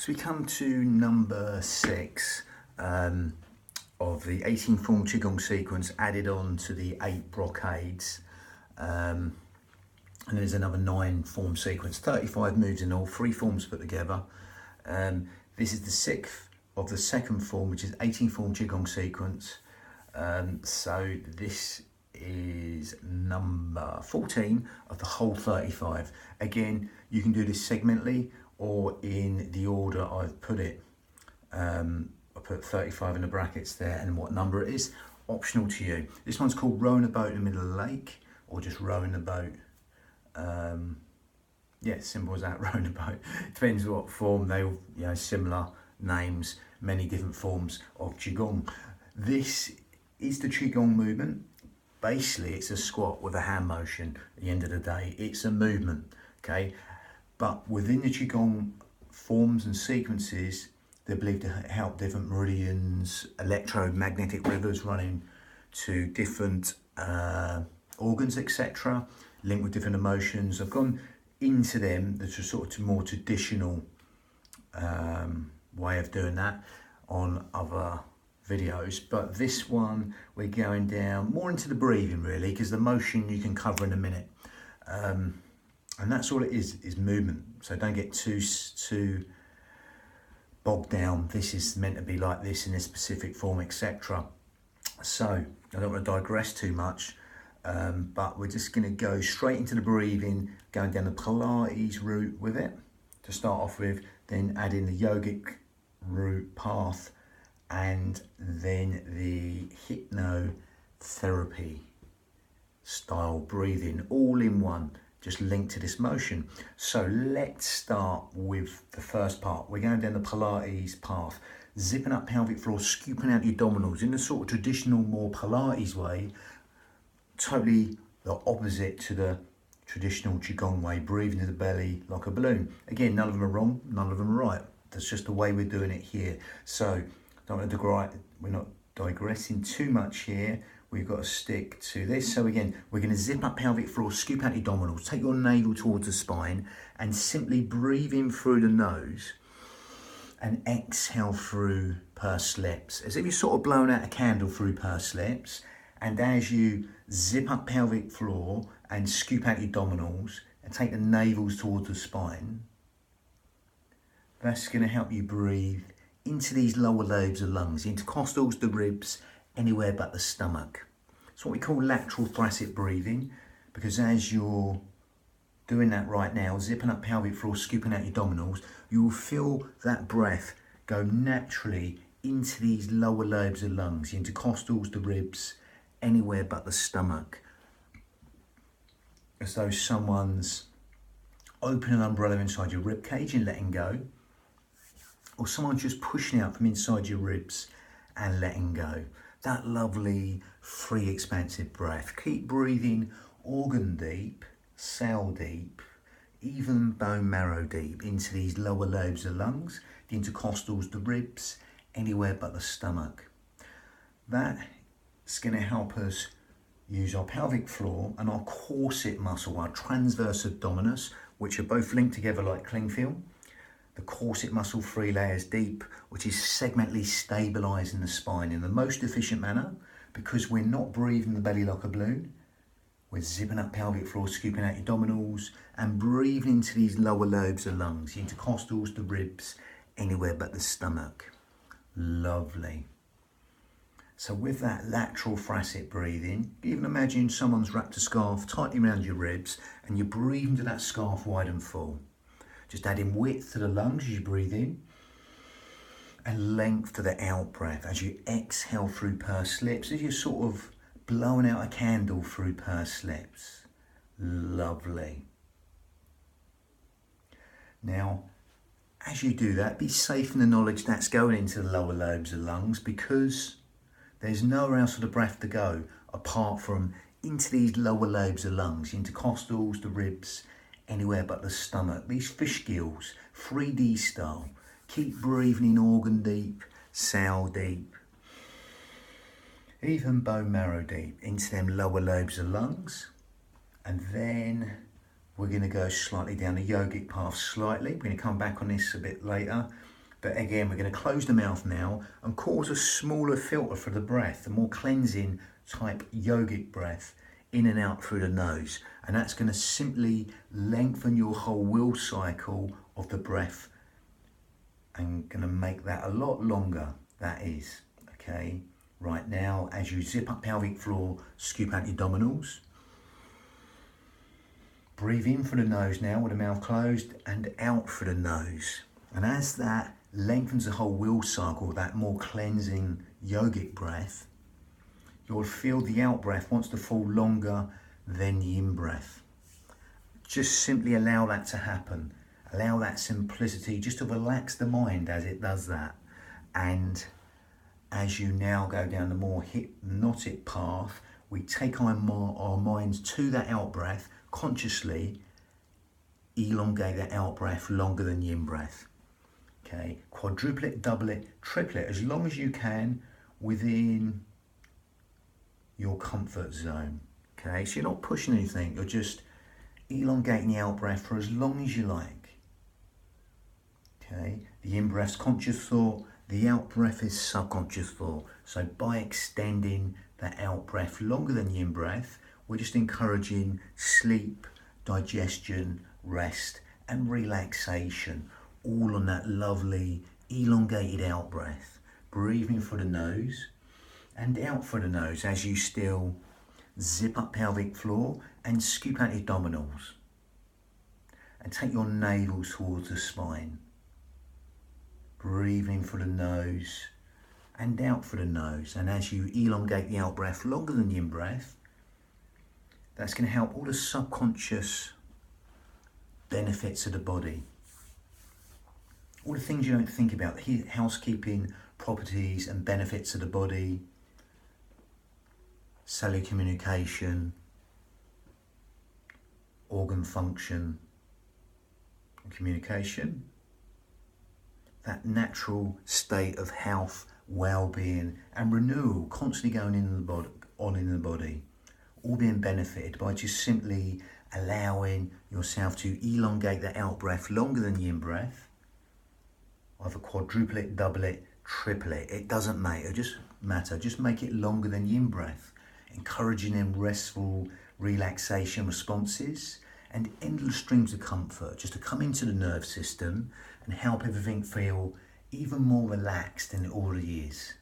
So we come to number 6 of the 18 form Qigong sequence added on to the 8 brocades. And there's another 9 form sequence, 35 moves in all, 3 forms put together. This is the 6th of the 2nd form, which is 18 form Qigong sequence. So this is number 14 of the whole 35. Again, you can do this segmentally or in the order I've put it. I put 35 in the brackets there and what number it is, optional to you. This one's called rowing a boat in the middle of the lake, or just rowing a boat. Yeah, simple as that, rowing a boat. Depends what form, they all, similar names, many different forms of Qigong. This is the Qigong movement. Basically, it's a squat with a hand motion at the end of the day. It's a movement, okay? But within the Qigong forms and sequences, they're believed to help different meridians, electromagnetic rivers running to different organs, etc., linked with different emotions. I've gone into them, the sort of more traditional way of doing that on other videos, but this one we're going down more into the breathing really, because the motion you can cover in a minute, and that's all it is movement. So don't get too bogged down. This is meant to be like this in a specific form, etc. So I don't want to digress too much, but we're just going to go straight into the breathing, going down the Pilates route with it to start off with, then add in the yogic route path, and then the hypnotherapy style breathing, all in one, just linked to this motion. So let's start with the first part. We're going down the Pilates path, zipping up pelvic floor, scooping out your abdominals in the sort of traditional, more Pilates way, totally the opposite to the traditional Qigong way, breathing to the belly like a balloon. Again, none of them are wrong, none of them are right. That's just the way we're doing it here. So we're not digressing too much here. We've got to stick to this. So again, we're going to zip up pelvic floor, scoop out your abdominals, take your navel towards the spine, and simply breathe in through the nose and exhale through pursed lips, as if you're sort of blowing out a candle through pursed lips. And as you zip up pelvic floor and scoop out your abdominals and take the navels towards the spine, that's going to help you breathe into these lower lobes of lungs, the intercostals, the ribs, anywhere but the stomach. It's what we call lateral thoracic breathing, because as you're doing that right now, zipping up pelvic floor, scooping out your abdominals, you will feel that breath go naturally into these lower lobes of lungs, the intercostals, the ribs, anywhere but the stomach. As though someone's opening an umbrella inside your rib cage and letting go, or someone's just pushing out from inside your ribs and letting go. That lovely, free, expansive breath. Keep breathing organ deep, cell deep, even bone marrow deep into these lower lobes of lungs, the intercostals, the ribs, anywhere but the stomach. That's going to help us use our pelvic floor and our corset muscle, our transverse abdominis, which are both linked together like cling film. The corset muscle, 3 layers deep, which is segmentally stabilising the spine in the most efficient manner, because we're not breathing the belly like a balloon. We're zipping up pelvic floor, scooping out your abdominals, and breathing into these lower lobes of lungs, the intercostals, the ribs, anywhere but the stomach. Lovely. So with that lateral thoracic breathing, even imagine someone's wrapped a scarf tightly around your ribs and you breathe into that scarf wide and full. Just adding width to the lungs as you breathe in and length to the out breath as you exhale through pursed lips, as you're sort of blowing out a candle through pursed lips. Lovely. Now, as you do that, be safe in the knowledge that's going into the lower lobes of lungs, because there's nowhere else for the breath to go apart from into these lower lobes of lungs, the intercostals, the ribs, anywhere but the stomach. These fish gills, 3D style. Keep breathing in organ deep, cell deep, even bone marrow deep into them lower lobes of lungs. And then we're going to go slightly down the yogic path slightly. We're going to come back on this a bit later. But again, we're going to close the mouth now and cause a smaller filter for the breath, a more cleansing type yogic breath in and out through the nose. And that's going to simply lengthen your whole will cycle of the breath and going to make that a lot longer, that is, okay? Right now, as you zip up pelvic floor, scoop out your abdominals. Breathe in through the nose now with the mouth closed and out through the nose. And as that lengthens the whole will cycle, that more cleansing yogic breath, you'll feel the out breath wants to fall longer than the in breath. Just simply allow that to happen. Allow that simplicity just to relax the mind as it does that. And as you now go down the more hypnotic path, we take our minds to that out breath, consciously elongate that out breath longer than the in breath. Okay, quadruple it, double it, triple it, as long as you can within your comfort zone. Okay, so you're not pushing anything, you're just elongating the out breath for as long as you like. Okay, the in breath's conscious thought, the out breath is subconscious thought. So by extending that out breath longer than the in breath, we're just encouraging sleep, digestion, rest, and relaxation, all on that lovely elongated out breath. Breathing through the nose and out through the nose as you still zip up pelvic floor and scoop out your abdominals. And take your navel towards the spine. Breathing through the nose and out through the nose. And as you elongate the out breath longer than the in breath, that's going to help all the subconscious benefits of the body. All the things you don't think about, the housekeeping properties and benefits of the body, cellular communication, organ function and communication, that natural state of health, well-being and renewal constantly going in the body, all being benefited by just simply allowing yourself to elongate the out breath longer than the in breath. Either quadruple it, double it, triple it, it doesn't matter, just make it longer than the in breath, encouraging them restful relaxation responses and endless streams of comfort just to come into the nerve system and help everything feel even more relaxed than it already is.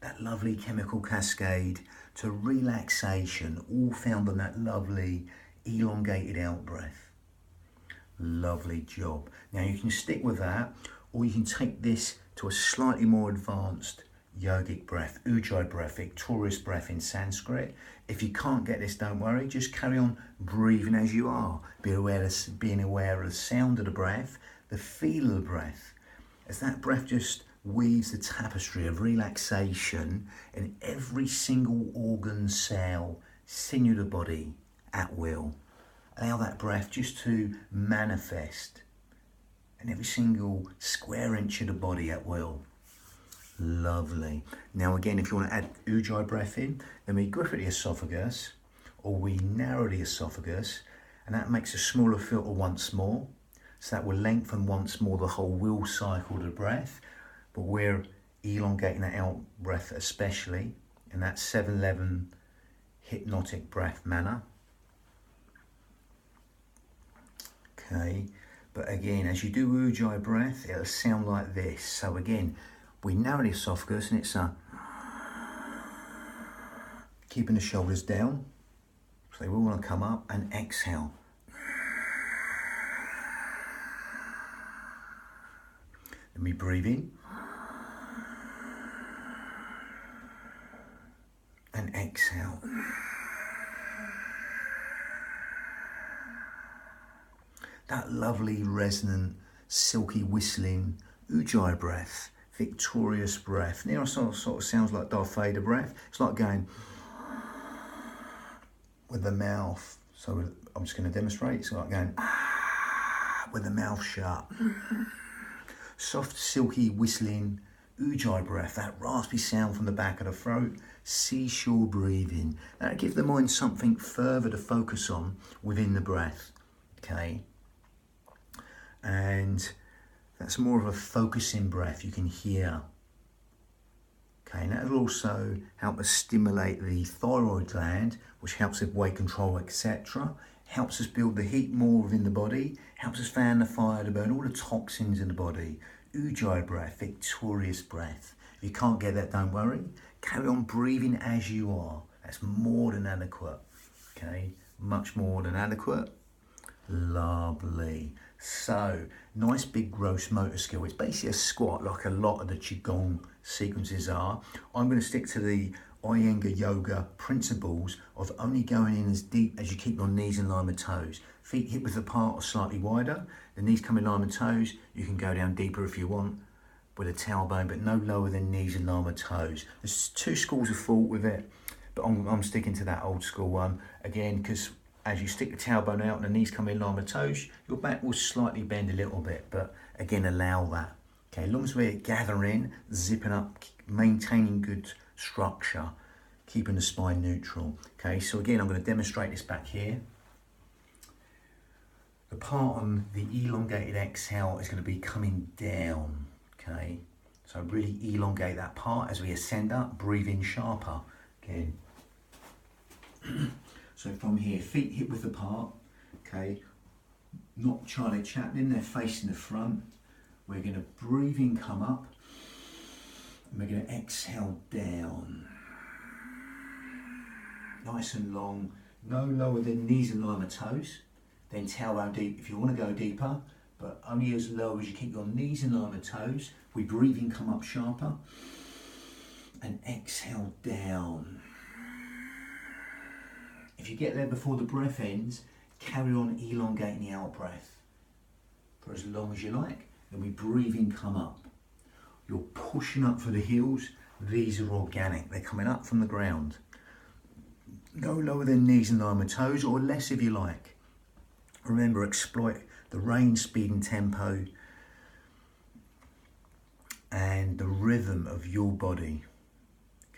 That lovely chemical cascade to relaxation, all found on that lovely elongated out breath. Lovely job. Now you can stick with that, or you can take this to a slightly more advanced yogic breath, ujjayi breath, victorious breath in Sanskrit. If you can't get this, don't worry, just carry on breathing as you are. Being aware of the sound of the breath, the feel of the breath, as that breath just weaves the tapestry of relaxation in every single organ, cell, sinew of the body at will. Allow that breath just to manifest in every single square inch of the body at will. Lovely. Now again, if you want to add ujjayi breath in, then we grip at the esophagus, or we narrow the esophagus, and that makes a smaller filter once more. So that will lengthen once more the whole will cycle of the breath, but we're elongating that out breath especially in that 7-11 hypnotic breath manner. Okay, but again, as you do ujjayi breath, it'll sound like this. So again, we narrow the esophagus and it's keeping the shoulders down, so they will want to come up, and exhale. Then we breathe in and exhale. That lovely resonant, silky whistling ujjayi breath, victorious breath. Now it sort of sounds like Darth Vader breath. It's like going with the mouth. So I'm just going to demonstrate. It's like going with the mouth shut. Soft, silky, whistling ujjayi breath, that raspy sound from the back of the throat, seashore breathing. That'll give the mind something further to focus on within the breath. okay? And that's more of a focusing breath you can hear. Okay, and that will also help us stimulate the thyroid gland, which helps with weight control, etc. Helps us build the heat more within the body, helps us fan the fire to burn all the toxins in the body. Ujjayi breath, victorious breath. If you can't get that, don't worry. Carry on breathing as you are. That's more than adequate. Okay, much more than adequate. Lovely. So, nice big gross motor skill. It's basically a squat like a lot of the Qigong sequences are. I'm going to stick to the Iyengar yoga principles of only going in as deep as you keep your knees in line with toes. Feet hip width apart or slightly wider. The knees come in line with toes. You can go down deeper if you want with a tailbone, but no lower than knees in line with toes. There's two schools of thought with it, but I'm sticking to that old school one. Again, because as you stick the tailbone out and the knees come in line with toes, your back will slightly bend a little bit, but again, allow that. Okay, as long as we're gathering, zipping up, maintaining good structure, keeping the spine neutral. Okay, so again, I'm going to demonstrate this back here. The part on the elongated exhale is going to be coming down. Okay, so really elongate that part as we ascend up, breathe in sharper. Again. So from here, feet hip width apart, okay, not Charlie Chaplin, they're facing the front. We're going to breathe in, come up, and we're going to exhale down. Nice and long, no lower than knees in line with toes. Then tailbone deep if you want to go deeper, but only as low as you keep your knees in line with toes. We breathe in, come up sharper, and exhale down. If you get there before the breath ends, carry on elongating the out breath for as long as you like. Then we breathe in, come up. You're pushing up for the heels. These are organic. They're coming up from the ground. No lower than knees in line with toes, or less if you like. Remember, exploit the range, speed and tempo and the rhythm of your body.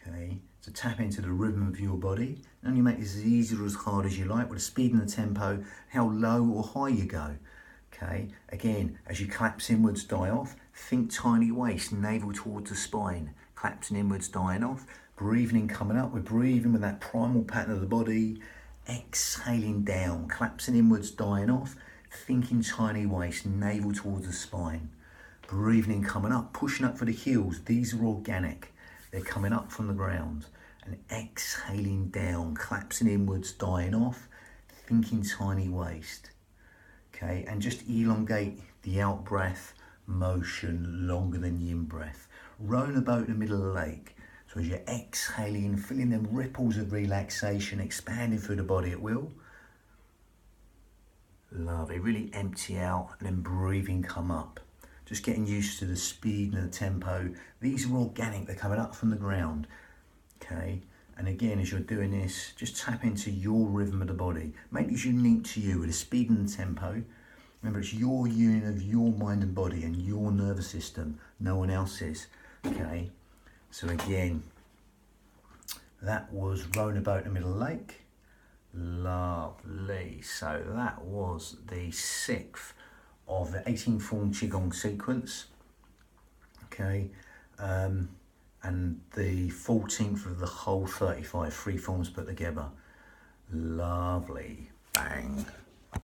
Okay, so tap into the rhythm of your body. And you make this as easy or as hard as you like with the speed and the tempo, how low or high you go. Okay, again, as you collapse inwards, die off, think tiny waist, navel towards the spine, collapsing inwards, dying off, breathing in, coming up. We're breathing with that primal pattern of the body, exhaling down, collapsing inwards, dying off, thinking tiny waist, navel towards the spine, breathing in, coming up, pushing up for the heels. These are organic. They're coming up from the ground, and exhaling down, collapsing inwards, dying off, thinking tiny waist. Okay, and just elongate the out breath motion longer than the in breath. Rowing a boat in the middle of the lake. So as you're exhaling, feeling them ripples of relaxation, expanding through the body at will. Lovely, really empty out and then breathing, come up. Just getting used to the speed and the tempo. These are organic, they're coming up from the ground. Okay, and again, as you're doing this, just tap into your rhythm of the body. Make this unique to you with the speed and the tempo. Remember, it's your union of your mind and body and your nervous system, no one else's. Okay, so again, that was rowing a boat in the middle of the lake. Lovely. So that was the 6th of the 18 form Qigong sequence. Okay, and the 14th of the whole 35 free forms put together. Lovely. Bang.